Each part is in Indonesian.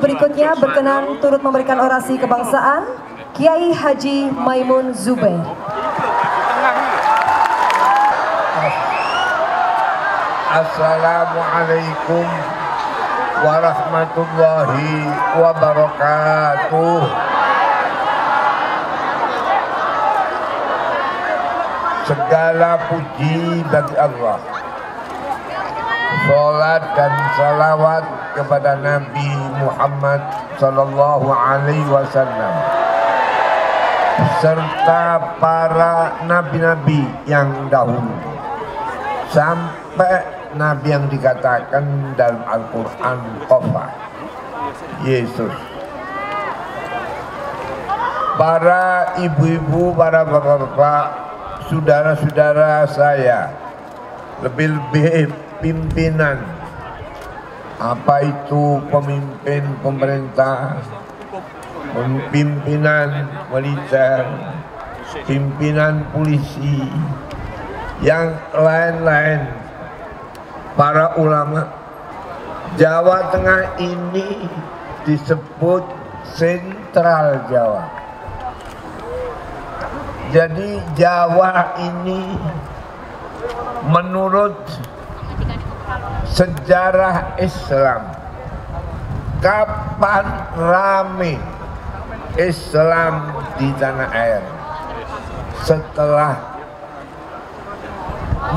berikutnya berkenan turut memberikan orasi kebangsaan Kiai Haji Maimun Zubair. Assalamualaikum warahmatullahi wabarakatuh. Segala puji bagi Allah. Salat dan salawat kepada Nabi Muhammad sallallahu alaihi wasallam serta para nabi-nabi yang dahulu sampai nabi yang dikatakan dalam Al-Quran Qafa, Yesus. Para ibu-ibu, para bapak-bapak, saudara-saudara saya, lebih-lebih pimpinan, apa itu pemimpin pemerintah, pimpinan militer, pimpinan polisi, yang lain-lain, para ulama. Jawa Tengah ini disebut sentral Jawa. Jadi Jawa ini menurut sejarah Islam, kapan rame Islam di tanah air? Setelah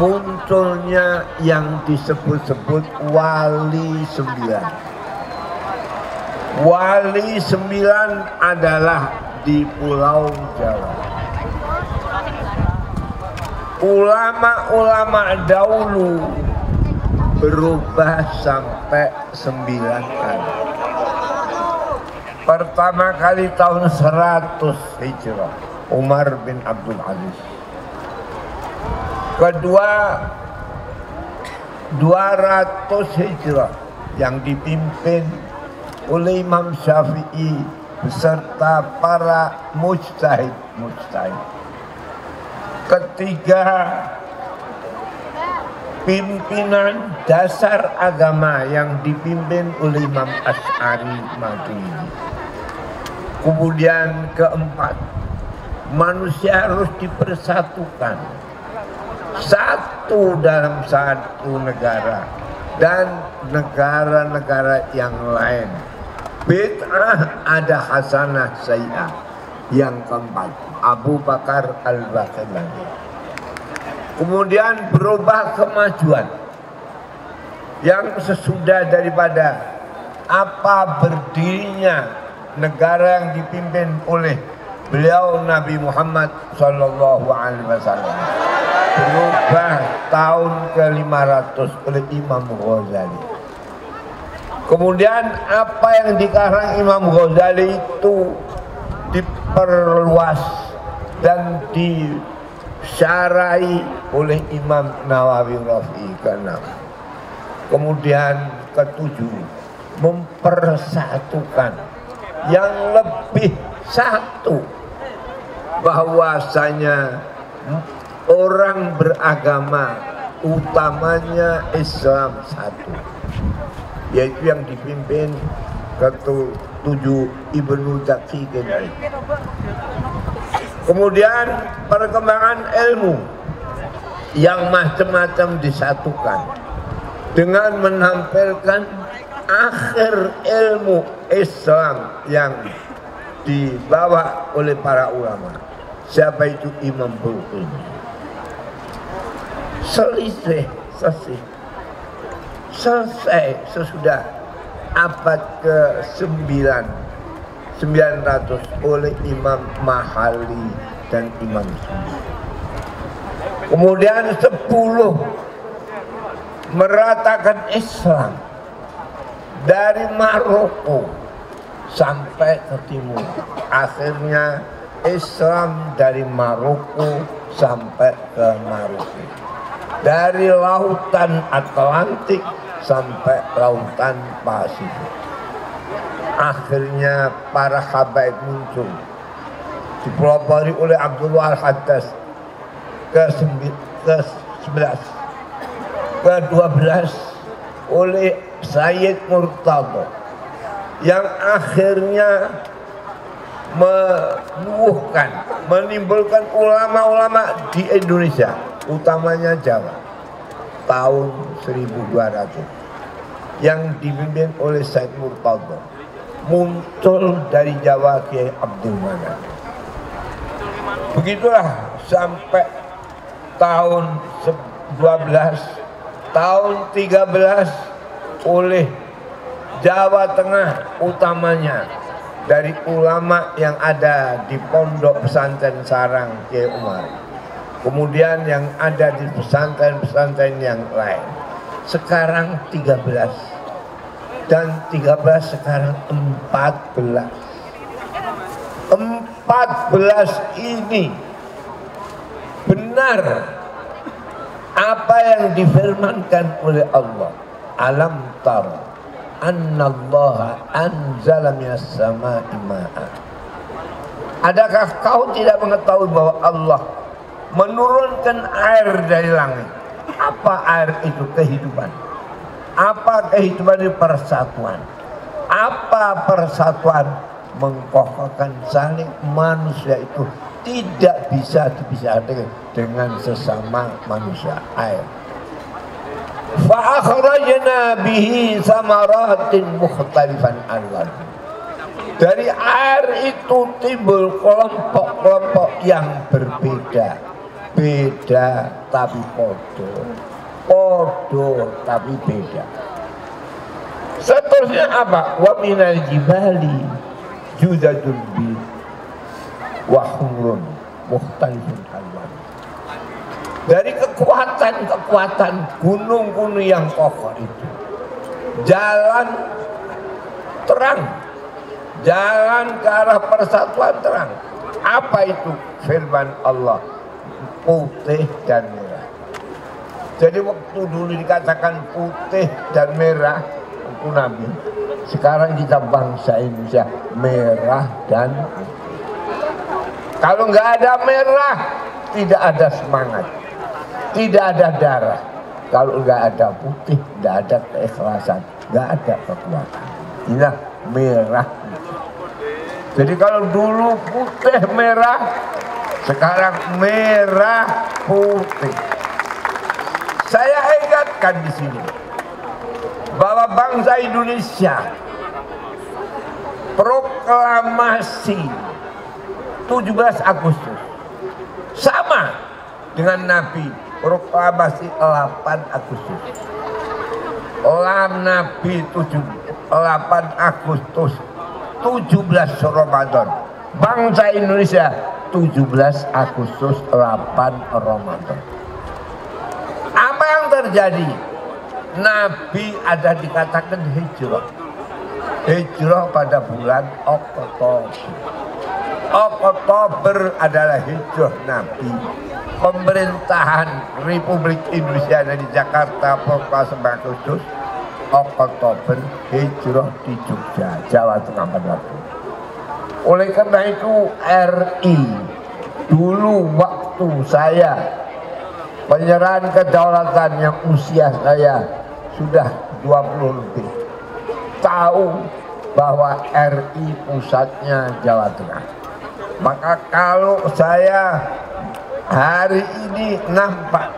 munculnya yang disebut-sebut Wali 9. Wali 9 adalah di Pulau Jawa. Ulama-ulama dahulu berubah sampai 9 kali. Pertama kali tahun 100 Hijrah, Umar bin Abdul Aziz. Kedua 200 Hijrah yang dipimpin oleh Imam Syafi'i beserta para mujtahid. Ketiga, pimpinan dasar agama yang dipimpin oleh Imam Asy'ari Maturidi. Kemudian keempat, manusia harus dipersatukan, satu dalam satu negara dan negara-negara yang lain. Bid'ah ada hasanah sayyi'ah. Yang keempat, Abu Bakar Al-Baqillani. Kemudian berubah kemajuan yang sesudah daripada apa berdirinya negara yang dipimpin oleh beliau Nabi Muhammad sallallahu alaihi wasallam. Berubah tahun ke-500 oleh Imam Ghazali. Kemudian apa yang dikarang Imam Ghazali itu diperluas dan disyarai oleh Imam Nawawi Rafi'i ke-6. Kemudian ke-7, mempersatukan yang lebih satu, bahwasanya orang beragama utamanya Islam satu, yaitu yang dipimpin ke-7 Ibnu Daqiqin. Kemudian perkembangan ilmu yang macam-macam disatukan dengan menampilkan akhir ilmu Islam yang dibawa oleh para ulama. Siapa itu? Imam Bukhari. Selesai sesudah abad ke-9 900 oleh Imam Mahali dan Imam Suyuti. Kemudian 10 meratakan Islam dari Maroko sampai ke timur. Akhirnya Islam dari Maroko sampai ke Maroko, dari lautan Atlantik sampai lautan Pasifik. Akhirnya para habaib muncul, dipelopori oleh Abdullah Al-Haddad ke-11, ke-12 oleh Sayyid Murtadha, yang akhirnya menimbulkan ulama-ulama di Indonesia, utamanya Jawa, tahun 1200 yang dipimpin oleh Said Murtadha. Muncul dari Jawa Kiai Abdul Manan. Begitulah sampai tahun 12, tahun 13 oleh Jawa Tengah, utamanya dari ulama yang ada di Pondok Pesantren Sarang Kiai Umar, kemudian yang ada di pesantren-pesantren yang lain. Sekarang 13 dan 13 sekarang 14. 14 ini benar apa yang difirmankan oleh Allah. Alam tara annallaha anzala minas sama'i ma'a. Adakah kau tidak mengetahui bahwa Allah menurunkan air dari langit? Apa air itu? Kehidupan. Apa kehidupan itu? Persatuan. Apa persatuan? Mengkokohkan saling. Manusia itu tidak bisa dipisahkan dengan sesama manusia. Air. Fa akhrajna bihi samaratin mukhtalifan alwan. Dari air itu timbul kelompok-kelompok yang berbeda. Beda tapi podo. Podo tapi beda. Seterusnya apa? Wa minal jibali judadun bi wa humrun mukhtalifun alwan. Dari kekuatan gunung-gunung yang kokoh itu, jalan terang, jalan ke arah persatuan terang. Apa itu? Firman Allah, putih dan merah. Jadi waktu dulu dikatakan putih dan merah itu Nabi, sekarang kita bangsa Indonesia merah dan putih. Kalau nggak ada merah, tidak ada semangat, tidak ada darah. Kalau nggak ada putih, nggak ada keikhlasan, nggak ada kekuatan. Inilah merah. Jadi kalau dulu putih merah, sekarang merah putih. Saya ingatkan di sini bahwa bangsa Indonesia proklamasi 17 Agustus sama dengan Nabi proklamasi 8 Agustus. Nabi 8 Agustus 17 Ramadan. Bangsa Indonesia 17 Agustus 8 Ramadan. Apa yang terjadi? Nabi ada dikatakan hijrah. Hijrah pada bulan Oktober. Oktober adalah hijrah Nabi. Pemerintahan Republik Indonesia dari Jakarta proklamasi Agustus. Oktober hijrah di Jogja, Jawa Tengah pada waktu. Oleh karena itu RI dulu waktu saya penyerahan kedaulatan yang usia saya sudah 20 lebih, tahu bahwa RI pusatnya Jawa Tengah. Maka kalau saya hari ini nampak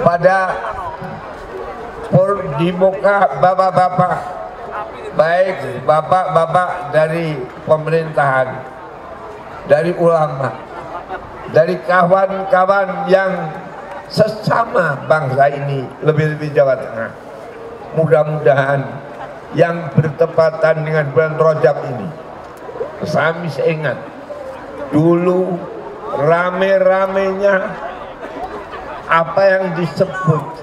pada di muka bapak-bapak, baik bapak-bapak dari pemerintahan, dari ulama, dari kawan-kawan yang sesama bangsa ini, lebih-lebih Jawa Tengah. Mudah-mudahan yang bertepatan dengan bulan Rajab ini, kami ingat dulu rame-ramenya apa yang disebut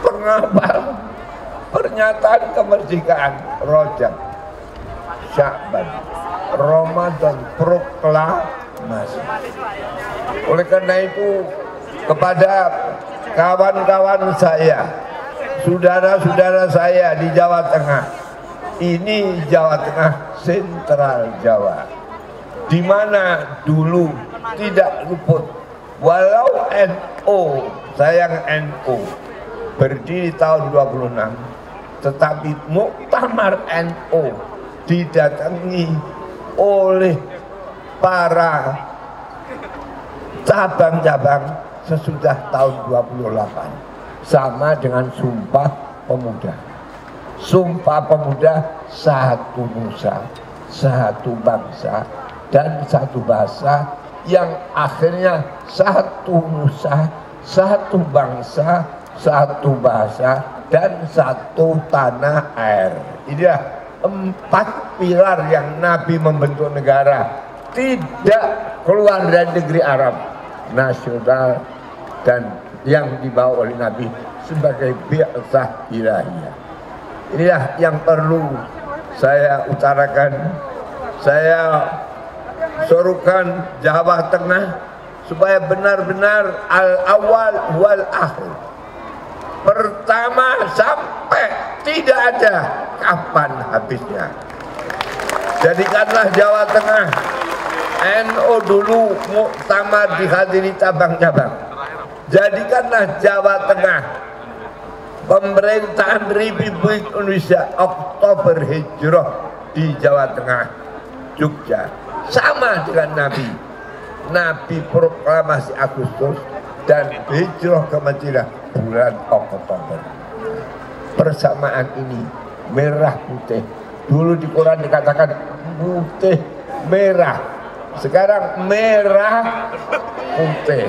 pengabal pernyataan kemerdekaan, Rajab, Sya'ban, Ramadan, proklamasi. Oleh karena itu kepada kawan-kawan saya, saudara-saudara saya di Jawa Tengah, ini Jawa Tengah, sentral Jawa, di mana dulu tidak luput, walau NU, sayang NU berdiri tahun 26, tetapi Muktamar NU didatangi oleh para cabang-cabang sesudah tahun 28, sama dengan Sumpah Pemuda. Sumpah Pemuda, satu nusa, satu bangsa, dan satu bahasa, yang akhirnya satu nusa, satu bangsa, satu bahasa, dan satu tanah air. Inilah 4 pilar yang Nabi membentuk negara, tidak keluar dari negeri Arab, nasional, dan yang dibawa oleh Nabi sebagai bi'tsah ilahiyah. Inilah yang perlu saya utarakan, saya suruhkan Jawa Tengah supaya benar-benar al-awal wal akhir, pertama sampai tidak ada kapan habisnya. Jadikanlah Jawa Tengah, NU dulu muktamar dihadiri cabang-cabang. Jadikanlah Jawa Tengah pemerintahan Republik Indonesia Oktober Hijrah di Jawa Tengah, Jogja, sama dengan Nabi. Nabi proklamasi Agustus dan hijrah ke Madinah bulan Oktober. Persamaan ini merah putih. Dulu di Quran dikatakan putih merah, sekarang merah putih.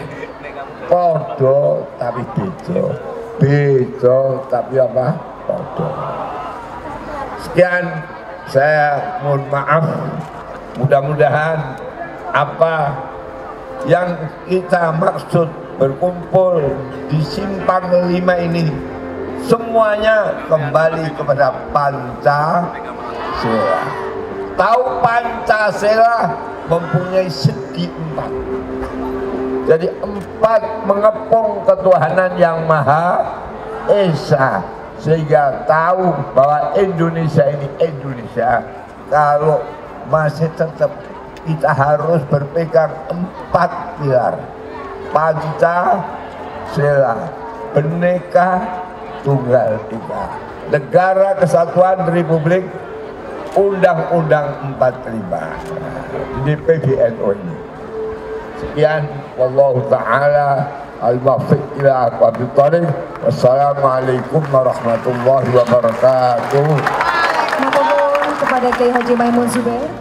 Podo tapi beda, beda tapi apa? Podo. Sekian, saya mohon maaf. Mudah-mudahan apa yang kita maksud berkumpul di Simpang 5 ini semuanya kembali kepada Pancasila. Tahu Pancasila mempunyai segi 4. Jadi 4 mengepung ketuhanan yang Maha Esa, sehingga tahu bahwa Indonesia ini Indonesia. Kalau masih tetap kita harus berpegang 4 pilar: Pancasila, Bhinneka Tunggal Ika, Negara Kesatuan Republik, Undang-Undang 45 di PBNU ini. Sekian, wallahu ta'ala al-muwaffiq ila aqwamit thoriq. Wassalamualaikum warahmatullahi wabarakatuh. Matur nuwun kepada Kiai Haji Maimun Zubair.